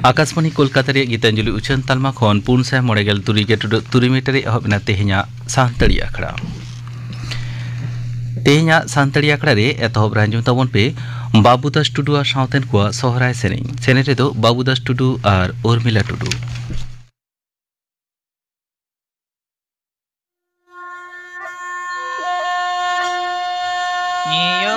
आकाशवाणी कोलकाता रे गीतांजलि उछन तालमा खन पुनसा मोड़ेगल तुरी मीटर एहबना तेहना सानताड़ी आखड़ा तेहना सानताड़ी आखड़ा रे एतहब रांजम तबन पे बाबूदास टुडू सावतेन को सोहराय सेने रे दो बाबूदास टुडू और उर्मिला टुडू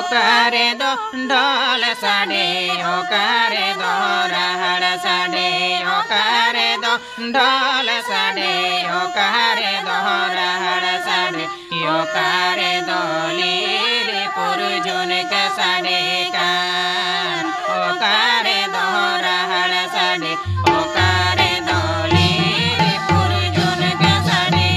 करे दो ढोल साडे ओ करे दो रहड़ साडे ओ करे दो ढोल साडे ओ करे दो रहड़ साडे ओ करे दो लीरे पुरजुन के साडे कान ओ करे दो रहड़ साडे ओ करे दो लीरे पुरजुन के साडे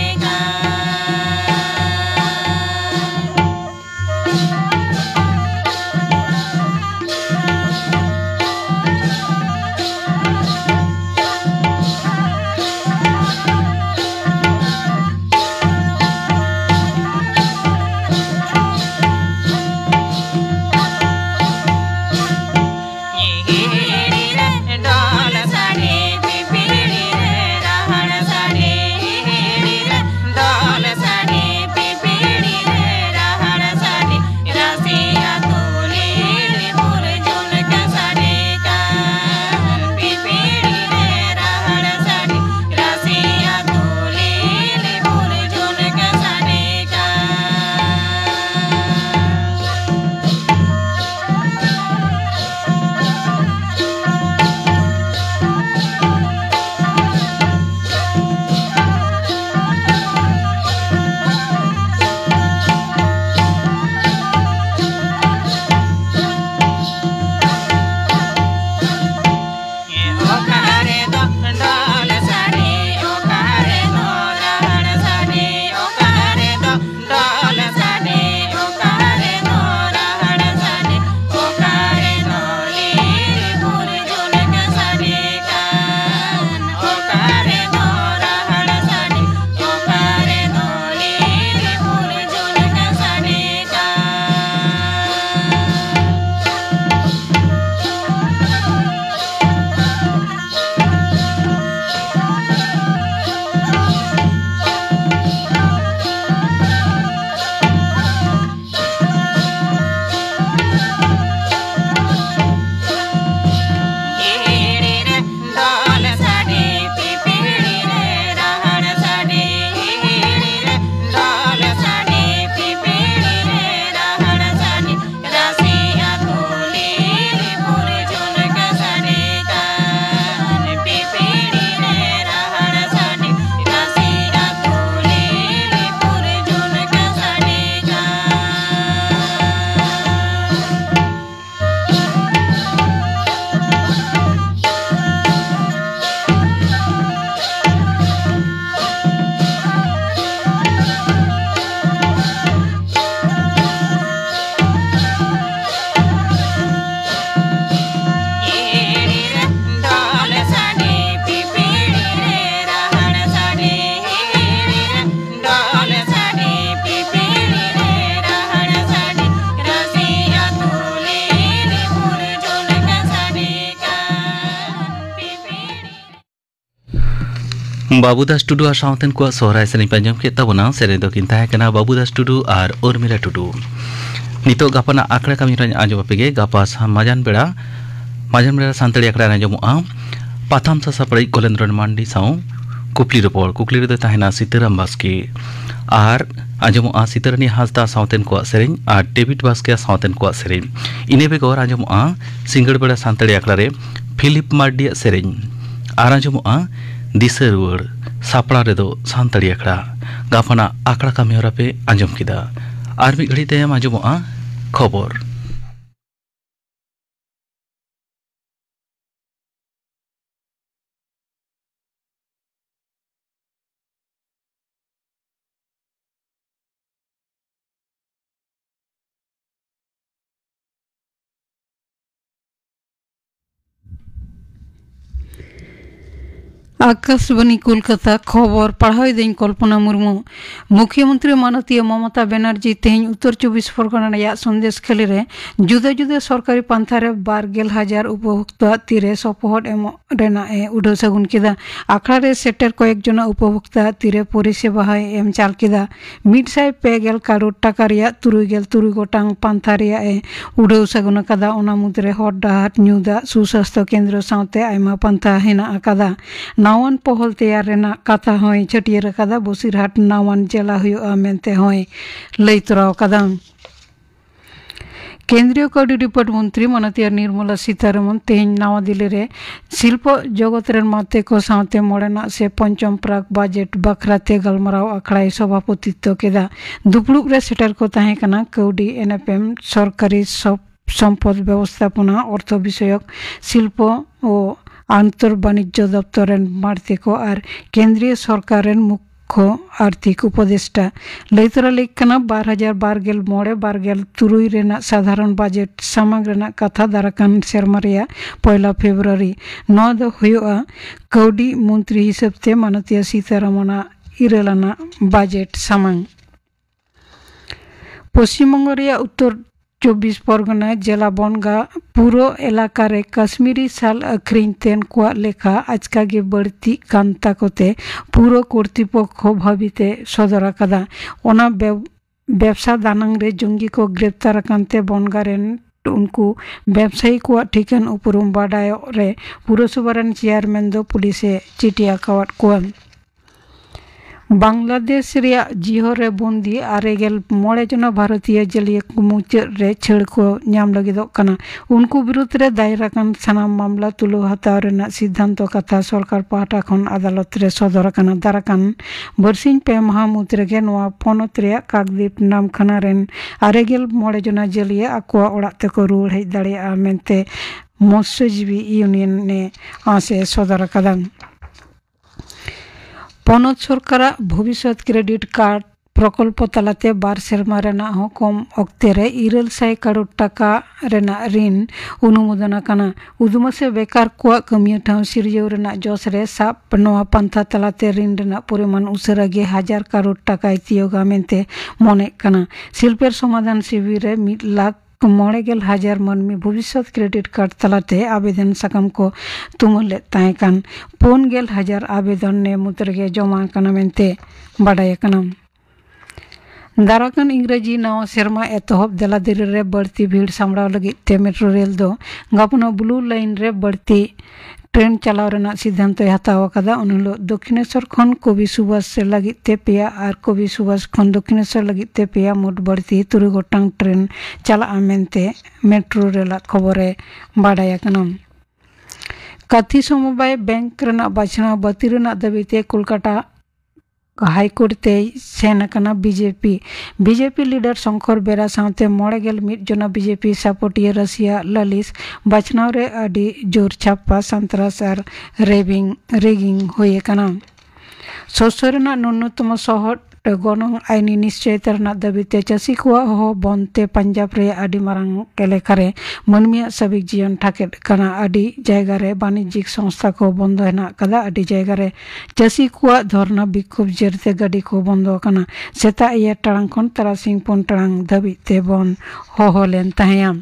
बाबूदास टुडू और सावतेन को सोहराय सेरें पंजम के तबना सेरें दो किन ताहें बाबूदास टुडू और उर्मिला टुडू नितो गापाना आकड़ा कमी रन आजो पेगे गापा माजान बेड़ा सानताड़ी आकड़ा आजोमोआ पाथाम सासापड़ी गोलेंद्रन मांडी साउ कुकली रे ताहेना सीताराम बास्के और आजोमोआ सीतारानी हासदा सावतेन को सेरें और डेविड बास्के सावतेन को सेरें इने बेगोर आजोमोआ सिंगड़ बेड़ा सानताड़ी आकड़ा रे फिलिप मार्डी सेरें और आजोमोआ दिशा रुआड़ सापड़ा रे दो सानताड़ी आखड़ा गाफाना आखड़ा कामी होरा पे आंजम किदा और मी घड़ी तायम आंजमोआ खबर आकाशवाणी कोलकाता खबर पढ़ाई दिन कल्पना मुर्मू मुख्यमंत्री माननीय ममता बनर्जी तेहन उत्तर 24 परगना संदेश खेली रे जुदे जुदे सरकारी पंथारे 12,000 उपभोक्ता तीरे सपोहट उड़ाव सगुन किदा आखड़ा रे सेटर कयेक जना उपभोक्ता तीरे परिसेवा एम चाल किदा 150 करोड़ टाका रिया 73 गोटांग पंथा रिया उड़ाव सगुन कदा ओना मुद्रे हर डाहार न्यूदा सुस्वास्थ्य केंद्र साथे आयमा पंथा हेना अकादा नावान पहल तैयार रेना कथा होय छटियर कदा बसिरहाट नावान जिला हुआ मेनते होय लई तोराव कदा केंद्रीय कौडी रिपोर्ट मंत्री माननीय निर्मला सीतारमन तेहन नवा दिल्ली रे शिल्प जगत रेन माते को साथे मोड़ना से पंचम प्राक बजेट बखराते गलमराव अखड़ाई सभापतित्व केदा दुपड़ुब रे सेटर को ताहे कना कौडी एनएफएम सरकारी सम्पद व्यवस्थापना अर्थ विषयक शिल्प और आंतर वाणिज्य दफ्तर मार्तिको और केंद्रीय सरकार मुख्य आर्थिक उपदेष्टा लैतरा लेखना 2012 रेना साधारण बजेट सामग रेना कथा दाराकान सेरमा रेया 1 फेब्रुआरी 9 दो हुआ कौडी मंत्री हिसाबते माननीय सीतारमना इरेलाना बजेट सामग पश्चिम बंग रेया उत्तर 24 परगना जिला बनगा पूरा इलाका रे कश्मीरी साल अखरीन तेन को लेखा आजका के बढ़ती कांता कोते पूरा कर्तृपक्ष भाविते सदर कदा ओना व्यवसा दानंग रे जंगी को गिरफ्तार कांते बनगा रेन उनको व्यवसायी को ठिकान उपरुम बाडाय रे पुरसभारन चेयरमैन दो पुलिसे चिटिया कावट को बांग्लादेश रिया जिहोरे बंदी आरेगेल मोड़े जना भारतीय जलिया मुचाद रे छेड़ को नाम लगिदोग कना उनको विरुद्ध रे दायराकान सानाम मामला तुलो हताव रेना सिद्धांत कथा सरकार पाहटा खन अदालत रे सदर कना दाराकान बरसिन पे माह मुद्रेगे नोआ पनत रे काकद्वीप नाम खाना रेन आरेगेल मोड़े जना जलिया आकुआ ओड़ा तेको रुवाड़ हेज दाड़ेया मेनते मत्स्यजीवी यूनियन ने आसे सदर कदा पनत सरकार भविष्य क्रेडिट कार्ड प्रकल्प तलाते 2 सेरमा रेना हो कम अक्ते रे 900 करोड़ टाका रेना ऋण अनुमोदन कना उदुमसे बेकार को कमिया ठाव सिरजौ रेना जोस रे साप नोआ पंथा तलाते ऋण रेना परिमाण उसरागे 1000 करोड़ टाका तियोगा मेनते मने कना शिल्पेर समाधान शिविर रे 1,90,000 मनमी भविष्य क्रेडिट कार्ड तलाते आवेदन सकम को तुमले तायकान 4,000 आवेदन ने मुद्रगे जमा कना मेनते बाडाय कना दाराकान इंग्रेजी नवा सेरमा एतहब देलादिरी रे बढ़ती भीड़ सामड़ाव लगी ते मेट्रो रेल दो गापना ब्लू लाइन रे बढ़ती ट्रेन चलाव रेना सिद्धांत हताव कदा उनलो दक्षिणेश्वर खन कवि सुभाष से लगी ते पेया और कवि सुभाष खन दक्षिणेश्वर लगी ते पेया मोट बढ़ती 3 गोटांग ट्रेन चला मेनते मेट्रो रेल खबरे बाडाय कना कथी समवाय बैंक रेना बाछना बाती रेना दाबीते कोलकाता हाईकोर्ट ते सेन कना बीजेपी लीडर शंकर बेरा साथे 91 जना बीजेपी सपोर्टिया रसिया ललिस बाछनाव रे अडी जोर छापा संतरास और रेगिंग होए कना ससुरना न्यूनतम सहट गणंग आईनी निश्चयता दाबीते चाषी को बनते पंजाब रे आडी मारंग एलेकारे मनमिया सबिक जीवन ठाकेट कना आडी जायगा रे वाणिज्यिक संस्था को बंद हेना कदा आडी जायगा रे चाषी को धरना विक्षोभ जेरते गाड़ी को बंद कना सेता 1 टाड़ांग खन तारासिंग 4 टाड़ांग दाबीते बंद होलेन ताहेया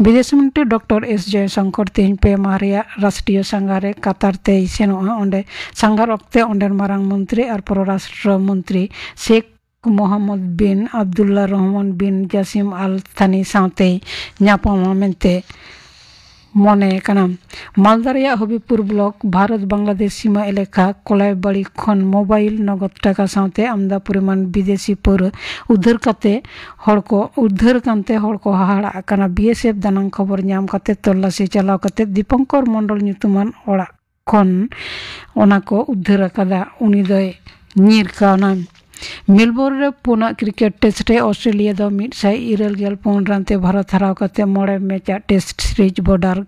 विदेश मंत्री डॉक्टर एस जयशंकर तेहन पे मारिया राष्ट्रीय संघारे कतार ते सेनोआ ओंडे संघार अक्ते ओंडेर मारांग मंत्री और परराष्ट्र मंत्री शेख मोहम्मद बिन अब्दुल्ला रहमान बिन जासिम आल थानी साथे न्यापामा मेनते मने कना मालदा रेया हबीबपुर ब्लॉक भारत बांग्लादेश सीमा एलेका कोलायबाड़ी खन मोबाइल नगद टाका साथे आमदा परिमाण विदेशी पर उद्धार कांते हड़को हाहाड़ा कना बीएसएफ दानांग खबर नाम काते तल्लाशी चलाव काते दीपंकर मंडल ᱧᱩᱛᱩᱢᱟᱱ ओड़ा खन ओना को उद्धार कदा उनी दोय ᱧᱤᱨ काना मेलबोर्न रे पुना क्रिकेट टेस्ट रे ऑस्ट्रेलिया दो 195 रानते भारत हराव काते 9 match test series Border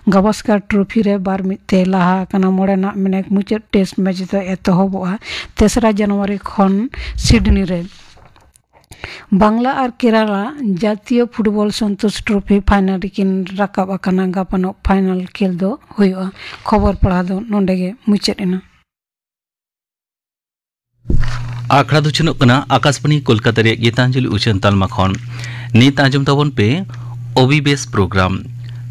Gavaskar trophy रे 2-1 लाहा कना मोड़ेना मेने मुचाद टेस्ट मैच दो एतहबोआ 3 जनवरी खन सिडनी रे बांग्ला और केरला जातीय फुटबॉल संतोष ट्रॉफी फाइनल रिकिन राकाब आकाना गापानो फाइनल खेल दो हुआ खबर पढ़ा दो नोंडेगे मुचाद आखड़ा दो चुनोग कना आकाशवाणी कोलकाता रे गीतांजलि उचन तालमा खन नीत आंजम ताबन पे ओबीबीएस प्रोग्राम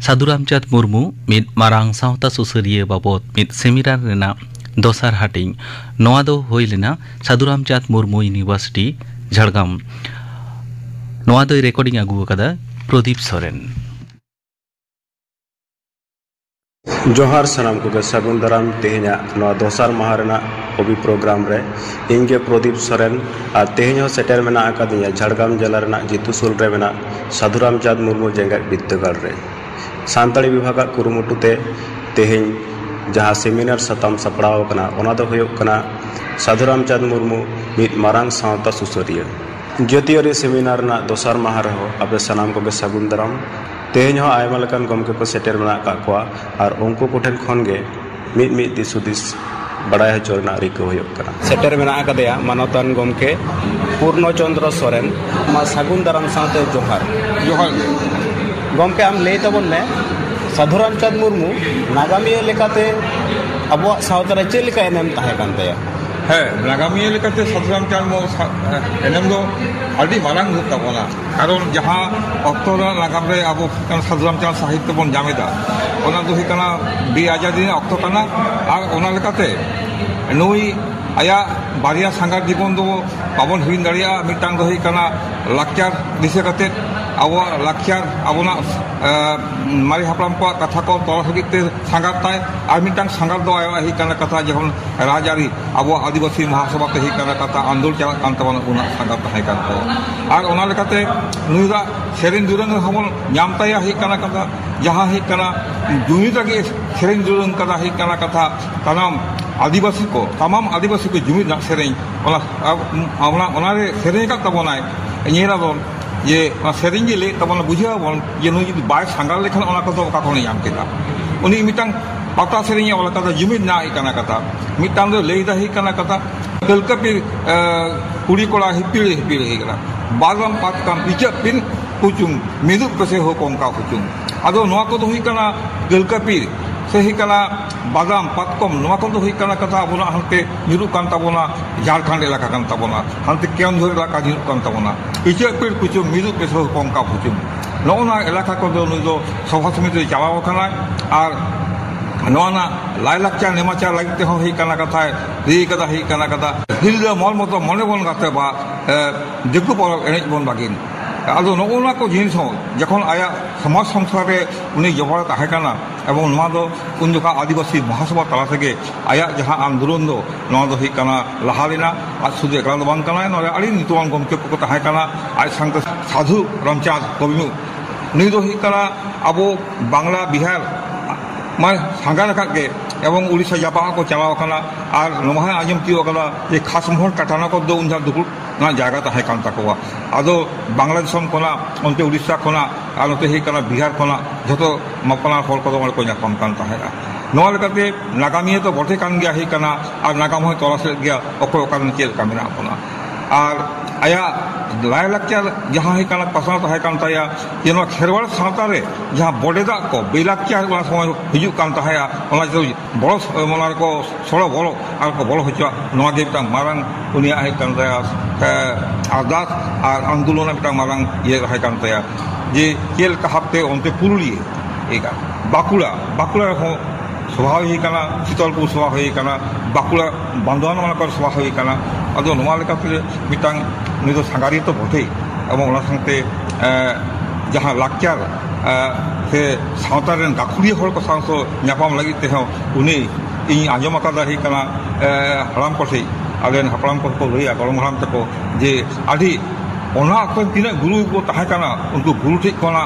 साधुरामचाँद मुर्मू मिद मारांग सावता सुसरिया बाबद मिद सेमिनार रेना दोसार हाटिंग नोआ दो होई लेना साधुरामचाँद मुर्मू यूनिवर्सिटी झाड़गाम नोआ दो रेकर्डिंग आगु कदा प्रदीप सोरेन जोहार सनाम को सगुन दाराम तेहना नोआ दोसार माह ओबी प्रोग्राम रे इंगे प्रदीप सोरेन और तेहना सेटर मेना आकादिया झाड़गाम जिला रेना जितुसुल रे मेना साधुरामचाँद मुर्मू जेगेत बिद्दागाड़ रे सानताड़ी विभाग कुरुमुटुते तेहें जहाँ सेमिनार सताम सपड़ाव कना ओना दो हुयुग कना साधुरामचाँद मुर्मू मिद मारांग सावता सुसरिया ज्योतियारी सेमिनार ना दोसार माह रहो अब सनाम को सगुन दाराम तेहें आयमा लेकान गमके को सेटर मेना काकुआ और उनको कोठेन खनगे मिद दिसुदिस बड़ाय हचोरना रिको हुयुग कना सेटर मेना आकादेया मानवतान गमके पूर्णचंद्र सोरेन मा सगुन दाराम साथे जोहार जोहार गमके आम लई तबन में साधुरामचाँद मुर्मू नागामिया लेकाते अबो सावतारे चेल लेका एनेम ताहे कान तया है नागामिया लेकाते साधुरामचाँद मुर्मू एनेम दो आदि मारांग हुक ताबोना कारण जहां अक्टोरा नागाम रे अबो साधुरामचाँद साहित्य बन जामेदा ओना दो हिकना बी आजादी अक्टो कना आर ओना लेकाते नुई आया बारिया सांगार जीवन दो पावन हुई दाड़िया मिटांग दो हिकना लाक्चार दिसे कते अब लाक्चार अबना मारी हापराम को कथा को तोड़ हगिते सांगार ताय और मिटांग सांगार दो आया ही कना कथा जखन राजारी अब आदिवासी महासभा ते ही कना कथा आंदोलन चला कान तबन उना सांगार ताहे कान को और ओना लेकाते नुइदा सेरेन दुरंग हमन नाम ताया ही कना कथा जहां ही कना जुमिदा के सेरेन दुरंग कथा ही कना कथा तमाम आदिवासी को जुमिद ना सेरेन ओना रे सेरेन का तबनाय इनेरा दो ये सेरेन जे ले तबना बुझा बन ये नुई जुदी बाय सांगार लेखन ओना को का कोनी याम केदा उनी मिटांग पाता सेरेन ओला कथा जुमिद ना ही कना कथा मिटांग दो लेदा ही कना कथा कलकपि कुड़ी कोड़ा हिपिल ही कना बागम पात काम पिचा पिन कुचुंग मिदु कसे हो कोंका कुचुंग आदो नोआ को हुई कना कलकपि सही कना बादाम पातकम नोआ को हुई कना कथा अबोना हंते निरु कान ताबोना झारखंड इलाका कान ताबोना हंते केमझोर इलाका निरु कान ताबोना पिचा पिर कुचुंग मिदु कसे हो कोंका कुचुंग नोना इलाका को दो नुई दो सभा समिति चालाव कना और नोना लाइलाक्चार नेमाचार लगते हो ही कना कथा री कदा ही कना कथा हिल मल मत मने बन गाते बा दिगु पर एनेज बन बागिन आदो नोना को जिनिस हो जखन आया समाज संसार रे उनी जबरा ताहे कना एवं नोआ दो उन जखा आदिवासी महासभा तला थेके आया जहां आंदोलन दो नोआ दो ही कना लहा लेना आज सुदु एकला दो बांग कना नोरे आड़ी नितुवान गमके को ताहे कना आज संत साधु रामचाँद कविमु नुई दो ही कना अबो बांग्ला बिहार मैं सांगार के एवं उड़ीसा जापा को चलाव कना और नोहा आजम तीव कना ये खास मोहर काटाना को दो उनजा दुकुड़ ना जागा ताहे कान ताकोवा आदो बांग्लादेश कोना उनते उड़ीसा कोना और उनते ही कना बिहार कोना जतो मपना हर को दो को नाकाम कान ताहेगा नोआ लेकाते नागामिया तो बटे कान गया ही कना और नागाम हो तलाश गया ओको कान चेल कामिना अपना और आया लाइलाक्चार जहाँ ही कना पसंद ताहे कान ताया ये नो खेरवाड़ सावता रे जहाँ बडेदा को बेलाक्चार वाला समय हिजु कान ताया ओना जो बड़ो मनार को सोलो बोलो और को बोलो हचवा नोआ के बिटांग मारांग उनिया है कान ताया आजाद और आंदोलन बिटांग मारांग ये है कान ताया जे चेल का हफ्ते उनते पुरुलिए एका बाकुड़ा हो स्वभाव ही कना शीतलपुर स्वभाव ही कना बाकुड़ा बांधवान मानकर स्वभाव ही कना अदो नोआ लेकाते मिटांग नुई दो सांगारिया तो बटे एवं ओना संगते जहां लाक्चार से सावता रेन गाखुड़िया हर को सांसो न्यापाम लगी ते हो उनी इन आंजम अकादा ही कना हराम कोठे आलेन हपराम को लइया गरम हराम तको जे आधी ओना अखन तिना गुरु को ताहे कना उनको गुरु ठीक कोना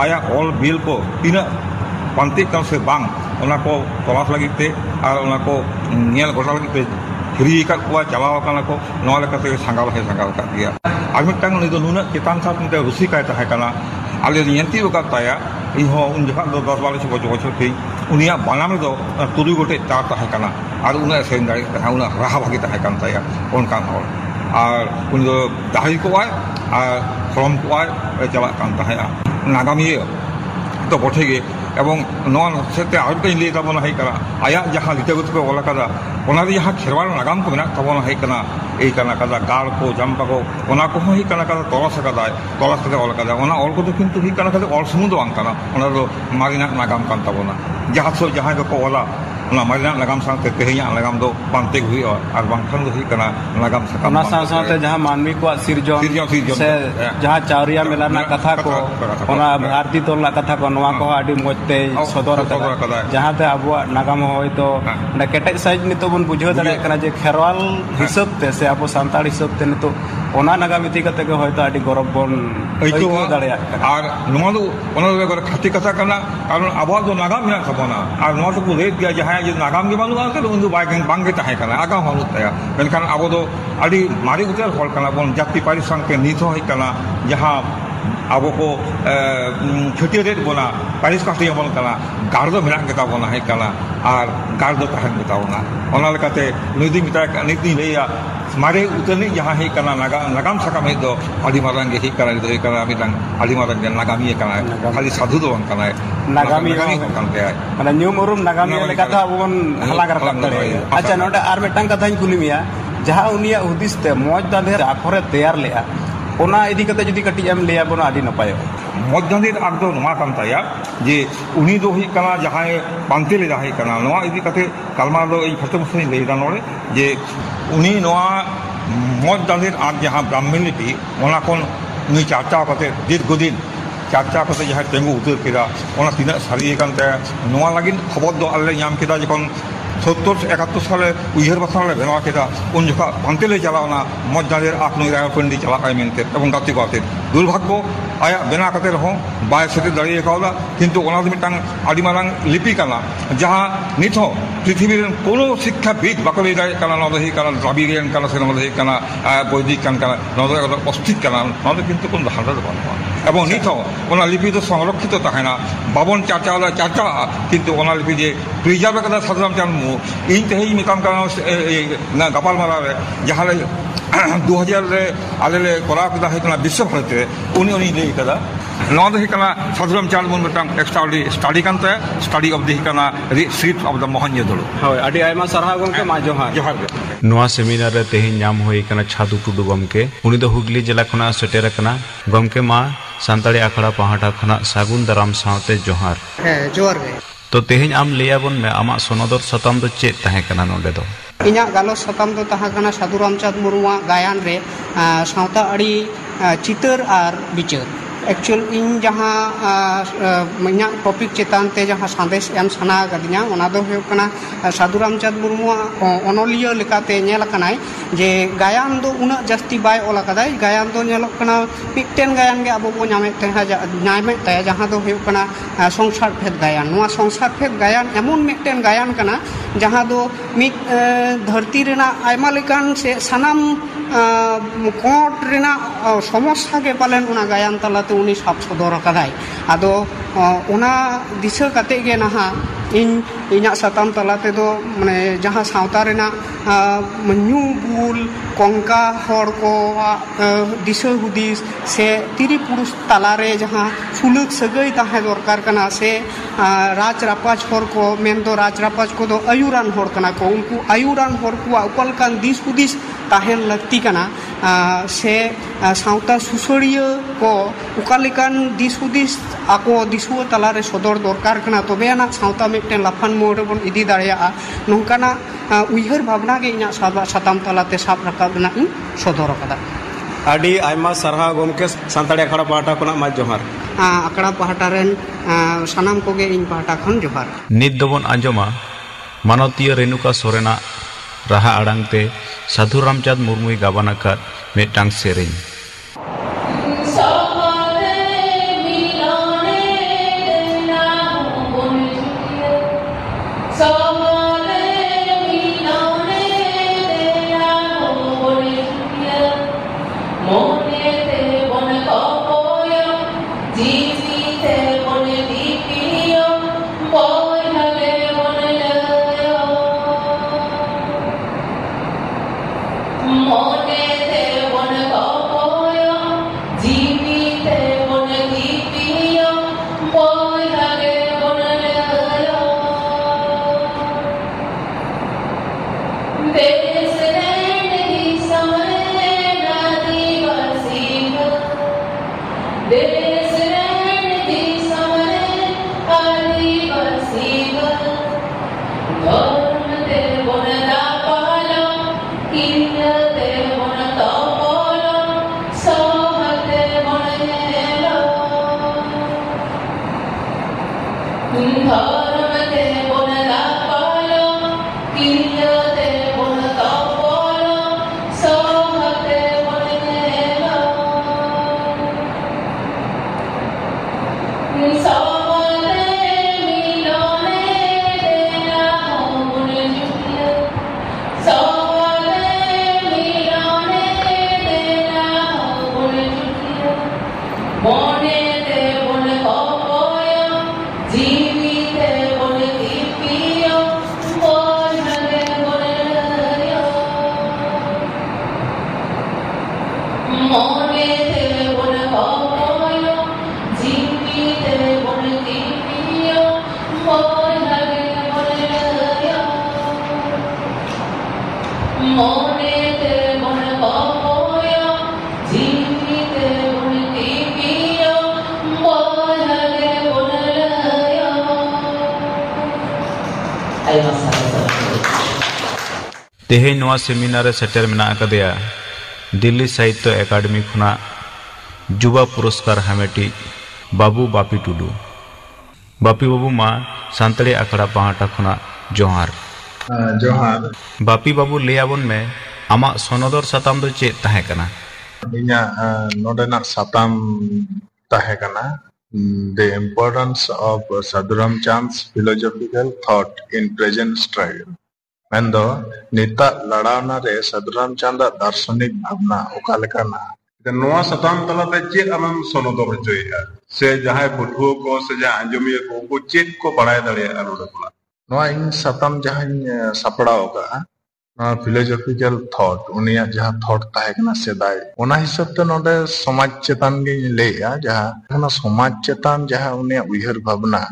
आया ऑल बिल को तिना पांति कम से बांग ओना को तलाश लगते और ओना को नियल गोटा लगते हिरी का चलाव को नोआ लेकाते सांगाल है सांगाल का दिया और मिटांग उनी दो नुना चेतान साथ मिटे रुसिका ताहे कना आले नियंती का ताया इहो उन जखा दो 10-12 बछर थी उनिया बानाम दो तुरुई गोटे तार ताहे कना और उना सेन दाड़ी उना राहा भागी ताहे कान ताया उनका हर আর উনি তো দাহি কোয়ায় আর খরম কোয়ায় চালাক কান তাহেয়া নাগামিয়া তো বটে গে এবং নন সেতে আরটাই লিয়ে তাবনা হাই কানা আয়া যাহা লিটাগুত কো ওলা কাদা ওনার যাহা খেরওয়াল নাগাম কো মেনা তাবনা হাই কানা এই কানা কাদা গাল কো জাম্পা কো ওনা কো হাই কানা কাদা তলাস কাদা ওলা কাদা ওনা অল কো তো কিন্তু হি কানা কাদা অল সমুদ্র বাং কানা ওনা দো মারিনা নাগাম কান তাবনা যাহা সো যাহা কো ওলা ওনা মারিনা নাগাম সাথে তেহিয়া নাগাম দো পান্তে হুইও আর বাংখান দো হি কানা নাগাম সাকা ওনা সাথে যাহা মানবী কো সিরজন সে যাহা চাউরিয়া মেলানা কথা কো ওনা ভারতী তোলা কথা কো নোয়া কো আডি মজতে সদর কাদা যাহাতে আবুয়া নাগাম হয়তো না কেটেজ সাইজ নিতো বন বুঝাও দাড়ে কানা যে খেরওয়াল হিসাব তে সে আবু সান্তাল হিসাব তে নিতো ওনা নাগাম ইতি কাতে কে হয়তো আডি গরব বন হয়তো দাড়ে আর নোয়া দো ওনা দো খাতি কথা কানা কারণ আবুয়া দো নাগাম মেনা খাবনা আর নোয়া দো রেট গিয়া যাহা যে নাগাম গে বানু আকে উন্দু বাঙ্গে তাহে কানা আগা হলু তায়া মেনখান আবু দো আডি মারি উতার হল কানা বন জাতি পারি সংকে নিতো হই কানা যাহা আবো को छुट्टी रेट बोना पारिस काटे बन कना गार दो मेना गेता बोना है कना और गार दो तहन गेता बोना ओना लेकाते नुदी मिता नीति लेया मारे उतनी जहां है कना नागाम सकाम है दो आदि मारंग हे कना दो हे कना बिदंग आदि मारंग नागामी कना खाली साधु दो बन कना नागामी कन पे माने न्यू मरुम नागामी लेकाता बन हला कर तड़े अच्छा नोडे आर मेटांग कथाኝ कुली मिया जहां उनिया उद्दिश ते मौज दाधे आखरे तैयार लेया ओना इदी कते जदी कटी एम लेया बोना आदि नपाय मध्यान्ह आग दो नुआ कान ताया जे उनी दो ही कना जहां पांते ले जाहे कना नुआ इदी कते कलमा दो ई फते मुसनी ले दा नोरे जे उनी नुआ मध्यान्ह आग जहां ब्राह्मण लिपि ओना कोन नी चाचा कते दीर्घदिन चाचा कते जहां तेंगु उतर केदा ओना तिना सारी कानते नुआ लागिन खबर दो अल्ले याम केदा जखन 70-71 साले उइहर बसाले बेना केदा उन जखा पांते ले चलावना मध्यान्ह आग नुई राय पंडी चला काय मेनते एवं गाति गाते दुर्भाग्य आया बेना कते रहो बाय सेते दाड़िए कावला किंतु ओना मिटांग आदि मारांग लिपि काना जहां निथो पृथ्वी रेन कोनो शिक्षाविद बाकले दाय काना नदो ही काना द्राविडियन काना से नदो ही काना बौद्धिक काना नदो अस्तिक काना नदो किंतु कोन हालत बानवा एवं निथो ओना लिपि तो संरक्षित ताहेना बाबन चाचा किंतु ओना लिपि जे प्रिजार्व कदा साधारण चान इन तेही मिताम काना गपाल मारा जहां 2000 रे आलेले कोरा कदा है कना विश्व भारत रे उनी ले कदा नॉन दही कना साधारण चाल मन मिताम एक्स्ट्राऑर्डिनरी स्टडी कानते स्टडी ऑफ दही कना रिसीट ऑफ द मोहनजोदड़ो होय आडी आयमा सरहा गमके मा जोहार नोआ सेमिनार रे तेही नाम होई कना छादू टुडू गमके उनी दो हुगली जिला खना सेटेर कना गमके मा सांताड़ी आखड़ा पहाटा खना सागुन दाराम सावते जोहार जोहार गे तो तेही आम लिया बन में आमा सोनोदर सतम दो चेत ताहे कना नोडे दो इना गालो सतम दो ताहा कना साधु रामचंद्र मुर्मुआ गायन रे सावता अड़ी चितर और बिचार एक्चुअल इन जहाँ इना टॉपिक चेतान ते जहाँ संदेश एम सना गदिना ओना दो हुयो कना साधु रामचंद्र मुर्मुआ अनलिया लेकाते नेल कनाय जे गायन दो उना जस्ती बाय ओला कदाय गायन दो नेल कना मिटटेन गायन गे अबो बो नामे ते जहाँ दो हुयो कना संसार भेद गायन नोआ संसार भेद गायन एमन मिटटेन गायन कना जहाँ दो मिट धरती रेना आयमा लेकान से सनाम कोट रेना समस्या के पालन उना गायन तलाते उनी साब सदर कदाय आदो उना दिशा कते गे नहा इन इना सताम तलाते दो माने जहाँ सावता रेना न्यू बुल कंका हर को दिशा हुदिस से तिरी पुरुष तलारे जहाँ सुलुक सगई ताहे दरकार कना से राज रापाज हर को मेन दो राज रापाज को दो आयुरान हर कना को उनको आयुरान हर को उपलकान दिस हुदिस ताहेन लगती कना से सावता सुसरिया को उकालिकान दिस हुदिस आको दिसुआ तलारे सदर दरकार कना तबे ना सावता मिटटेन लाफान मोड़े बन इदी दाड़िया नोंकाना उइहर भावना गे इना सताम तलाते साब राकाबना इन सदर कदा आडी आयमा सरहा गमके सांताड़ी आखड़ा पहाटा खना मा जोहार आखड़ा पहाटा रेन सनाम कोगे इन पहाटा खन जोहार नित दोबन आंजमा मानवतीय रेणुका सोरेना राहा आड़ांगते साधु रामचंद्र मुर्मुई गाबाना कर मेटांग सेरें Monete तेहें नवा सेमिनार सेटर मेना अकादेया दिल्ली साहित्य एकाडेमी खुना जुवा पुरस्कार हामेटी बाबू बापी टुडू बापी बाबू मा सांतड़ी आखड़ा पाहाटा खुना जोहार जोहार बापी बाबू लेयाबन में आमा सोनोदर साताम दो चेत ताहे कना इना नोडेना साताम ताहे कना the importance of Sadhu Ramchand's philosophical thought in present struggle मेंदो निता लड़ावना रे साधु रामचंद दार्शनिक भावना ओकालेकाना नोआ सताम तलाते चेत आमम सोनोदर होचोया से जहां पठुओ को से जहां अंजमिया को चेत को बड़ाय दड़े आलोडला नोआ इन सताम जहां सपड़ाओ का फिलोसॉफिकल थॉट उनिया जहां थॉट ताहेकना सेदाय ओना हिसाब ते नोडे समाज चेतन गे लेया जहां समाज चेतन जहां उनिया उयहर भावना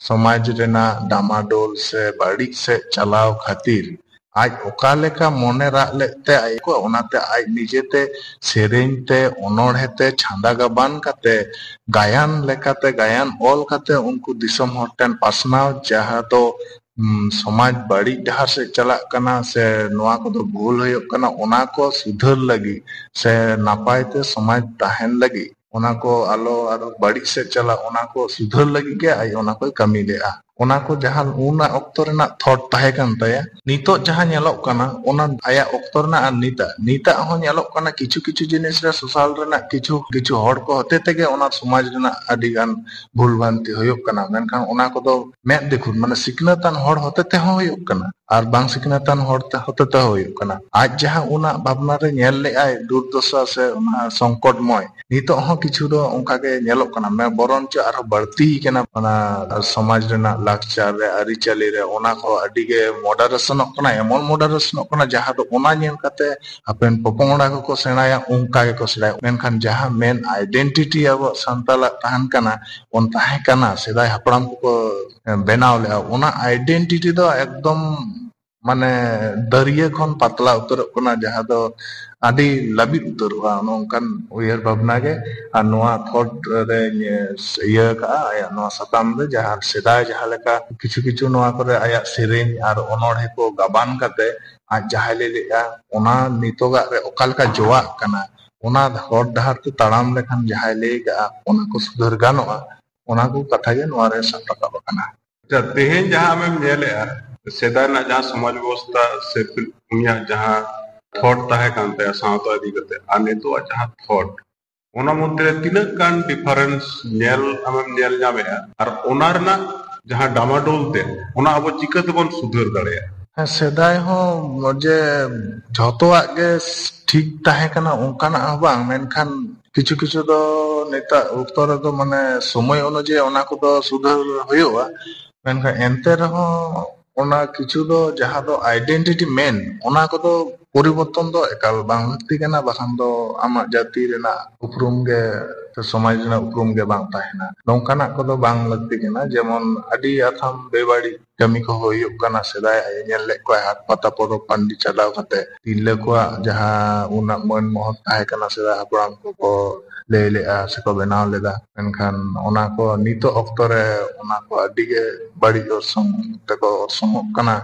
समाज रेना डामाडोल से बाड़ी से चलाव खातिर आज ओकालेका मोने राग लेते आई को ओनाते आज निजेते सेरेंते ओनोढ़ेते छांदा गबान काते गायन लेकाते गायन ऑल काते उनको दिसम हॉटेन पासनाव जहां तो समाज बाड़ी डहार से चला कना से नोआ को तो भूल होयो कना ओना को सुधर लगी से नापायते समाज ताहेन लगी ओना को आलो आरो बाड़ी से चला ओना को सुधर लगी के आई ओना को कमी लेआ ओना को जहां उना ऑक्टो रेना थॉट ताहे कान ताया नितो जहां नेलोक कना ओना आया ऑक्टो रेना आ नीता हो नेलोक कना किछु किछु जिनिस रे सोशल रेना किछु किछु हड़ को होते तेगे ओना समाज रेना आदि गान भूल भ्रांति होयो कना मेनखान ओना को दो मे देखुन माने सिकनातान हड़ होते ते होयो कना आर बांग सिकनातान हड़ ते होते ते होयो कना आज जहां ओना भावना रे नेल ले आय दुर्दशा से ओना संकटमय नितो हो किछु दो ओंका के नेलोक कना मे बरंच आरो बढ़ती कना ओना समाज रेना लाक्चार रे आरी चाली रे ओना को अडी के मॉडरेशन कना एमन मॉडरेशन कना जहां तो ओना नेल काते अपन पपोंगड़ा को सेणाया ओंका के को सेणाया मेनखान जहां मेन आइडेंटिटी अब संताला ताहन कना ओन ताहे कना सेदाय हपड़ाम को बनाव ले ओना आइडेंटिटी दो एकदम माने दरिया खन पतला उतर कना जहां दो आदि लबी उतरवा नोंकन उयर भावना के नोआ थॉट रे इया का आया नोआ सताम रे जहां सेदाय जहां लेका किछु किछु नोआ करे आया सेरेन आर ओनोढ़े को गाबान काते आज जहां ले लेया ओना नितोगा रे ओकालका जोआ कना ओना हर डहार ते ताड़ाम लेखान जहां लेगा ओना को सुधर गानोआ ओना को कथा गे नोआ रे सटका बकना तेहेन जहां हम नेलेआ सेदाय ना जहां समाज व्यवस्था से दुनिया जहां थॉट ताहे कानते सावता इदी करते आने तो जहां थॉट ओना मध्य तीना गान डिफरेंस नेल आमेम नेल जामेआ और ओना रना जहां डामाडोल ते ओना अब चिकते बन सुधर दाड़ेया हां सेदाय हो जे झतोआ के ठीक ताहे कना ओंकाना बांग मेनखान किछु किछु दो नेता उत्तर दो माने समय अनुसार ओना को दो सुधर होयोआ मेनखान एंते रहो ओना किछु दो जहां दो आइडेंटिटी मेन ओना को दो परिवर्तन दो एकाल बांग लगती कना बाखान दो आमा जाति रेना उपरुम गे समाज रेना उपरुम गे बांग ताहेना नोंकाना को दो बांग लगती कना जेमन अडी अथाम बेबाड़ी कमी को होयो कना सेदाय नेल ले को हाट पता परो पंडी चलाव कते तिल्ले को जहां उना मन मोहत ताहे कना सेदाय हपड़ाम को ले ले से को बनाव लेदा मेनखान ओना को नितो ऑक्टो रे ओना को अडी गे बाड़ी और सम ते को सम कना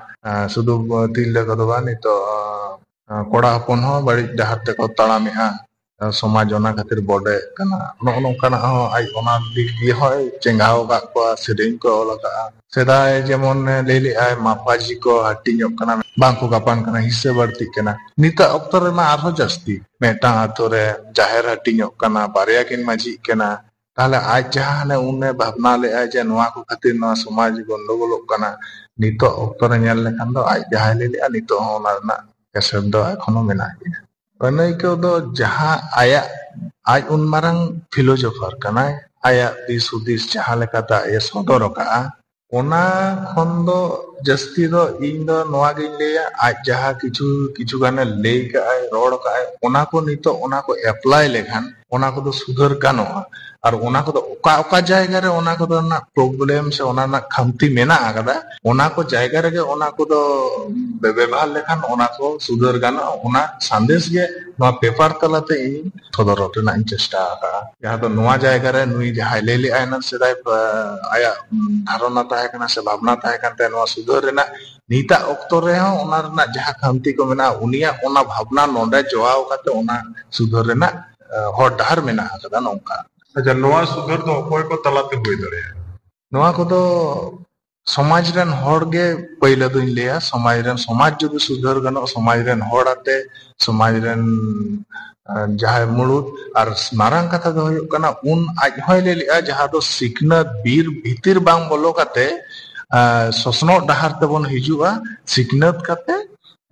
सुदु तिल्ले को दो बानी तो कोड़ा हपन हो बड़ी डहार ते को ताड़ामेहा समाज ओना खातिर बडे कना नोंकाना हो आई ओना दिक दिए होय चेंगाव का को सेडिंग को लगा सेदाय जेमन लेली आय मापाजी को हटियो कना बांको गापान कना हिस्से बढ़ती कना निता अक्तर मा आरो जस्ती मेटा आतोरे जाहेर हटियो कना बारिया किन माजी कना ताले आज जहां उन्ने भावना ले आय जे नोआ को खातिर नोआ समाज गंडगोल कना नितो अक्तर नेल लेखान दो आज जहां लेली आ नितो होना ना केसर दो एखोनो मेना अनई को दो जहां आया आज उन मारंग फिलोसोफर कना आया दिस हुदिस जहां लेकाता ए सदर का ओना खन दो जस्ती दो इन दो नोआ गिन लेया आज जहां किछु गाने ले काय रोड काय ओना को नितो ओना को अप्लाई लेखान ओना को तो सुधर गानोआ और ओना को तो ओका जायगा रे ओना को तो ना प्रॉब्लम से ओना ना खमती मेना आगदा ओना को जायगा रे ओना को तो व्यवहार लेखान ओना को सुधर गानो ओना संदेश गे नोआ पेपर तलाते इन थोदर रटना चेष्टा आका जहां तो नोआ जायगा रे नुई जहां ले आयना सेदाय आया धारणा ताहे कना से भावना ताहे कानते नोआ सुधर रेना नीता ऑक्टो रे हो ओना रना जहां खमती को मेना उनिया ओना भावना नोंडे जोआव काते ओना सुधर रेना हर डहर मेना आकदा नोंका अच्छा नोआ सुधर तो अकोय को तलाते हुई दरे नोआ को तो समाज रन हर गे पहले दिन लिया समाज जो सुधर गनो समाज रन हर आते समाज रन जहां मुड़ुद और मारांग कथा दो हुयो कना उन आज होय ले लिया जहां तो सिकना बीर भीतर बांग बोलो काते ससनो डहार तबन हिजुआ सिकनत काते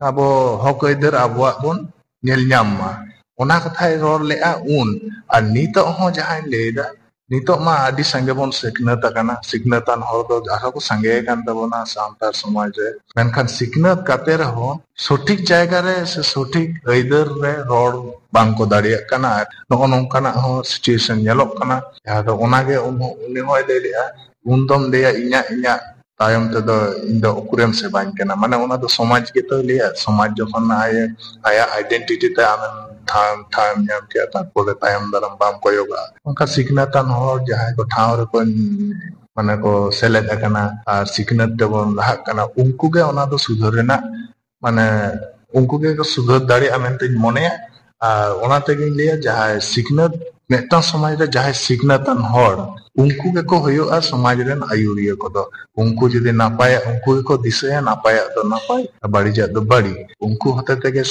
अब हक इधर अबवा बन नेल न्याममा ओना कथाय रोर लेआ उन और नितो हो जहां लेदा नितो मा आदि संगे बन सिकनत अकना सिकनतान हर दो जहां को संगे कान तबना सांतार समाज रे मेनखान सिकनत काते रहो सठिक जायगा रे से सठिक इधर रे रोर बांग को दाड़िया कना नो नोंकाना हो सिचुएशन नेलोक कना जहां दो ओना गे उनि होय ले लेआ उन दम लेया इnya तायम ते दो इन दो उकुरेम से बाइन कना माने ओना दो समाज के तो लिया समाज जखन आया आइडेंटिटी ते आम थाम ᱧᱟᱢ के तारपरे तायम दरम बाम कोयोगा उनका सिकनतान हर जहां को ठाव रे को माने को सेलेद कना और सिकनत देबन लहा कना उनको के ओना दो सुधर रेना माने उनको के सुधर दाड़ी आमेनते मने और ओना ते गिन लिया जहां सिकनत मेटा समाज रे जहां सिकनतान हर उनको के को होयो आ समाज रेन आयुरिया को दो उनको जदि नापाय उनको को दिसया नापाय तो नापाय बाड़ी जा दो बाड़ी उनको होते ते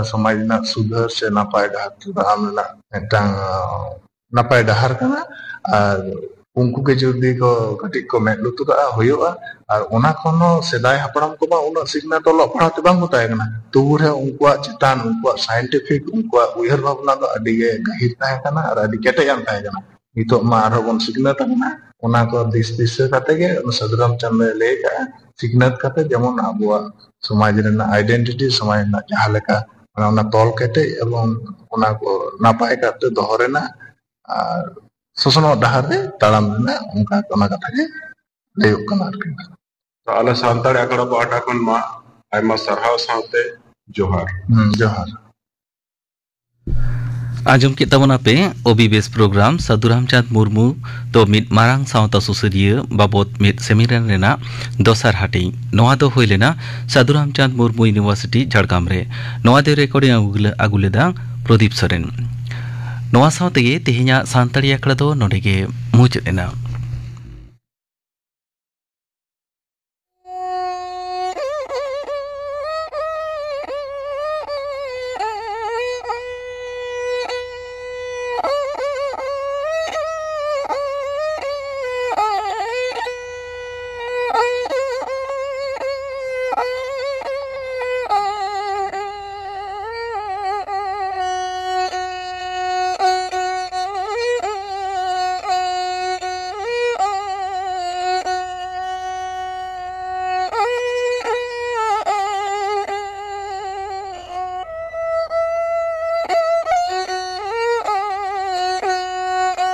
समाज ना सुधर से नापाय डहार आमना मेटा नापाय डहार कना और उनको के जदि को कटी को मेलु तो होयो और ओना कोनो सेदाय हपड़म को बा उना सिग्ना तो लो पढ़ाते बांग होता है तो रे उनको चितान उनको साइंटिफिक उनको उयहर भावना दो अडी गहिर ताहे कना और अडी केटेयान ताहे कना नितो मा आरो बन सिग्नत कना ओना को दिस काते गे सदराम चंद्र लेका सिग्नत काते जेमन आबुआ समाज रेना आइडेंटिटी समाज ना जहां लेका ओना तोल केटे एवं ओना को नापाय काते दोहरेना और सोसनो डहार रे ताड़ाम ना उनका ओना कथा गे लेयो कना तो आले सांताड़ी आकड़ा पाटा खन मा आयमा सरहाव सावते जोहार जोहार आजम के तबना पे ओबीबीएस प्रोग्राम साधुराम चांद मुर्मू तो मिद मारांग सावता सुसरिया बाबत मिद सेमिनार रेना दोसार हाटी नोआ दो होय लेना साधुराम चांद मुर्मू यूनिवर्सिटी झाड़ग्राम रे नोआ दे रेकॉर्डिंग आगुलेदा प्रदीप सोरेन नोआ सावते तेहेኛ सांताड़ी आकड़ा दो नोडे गे मुचाद एना।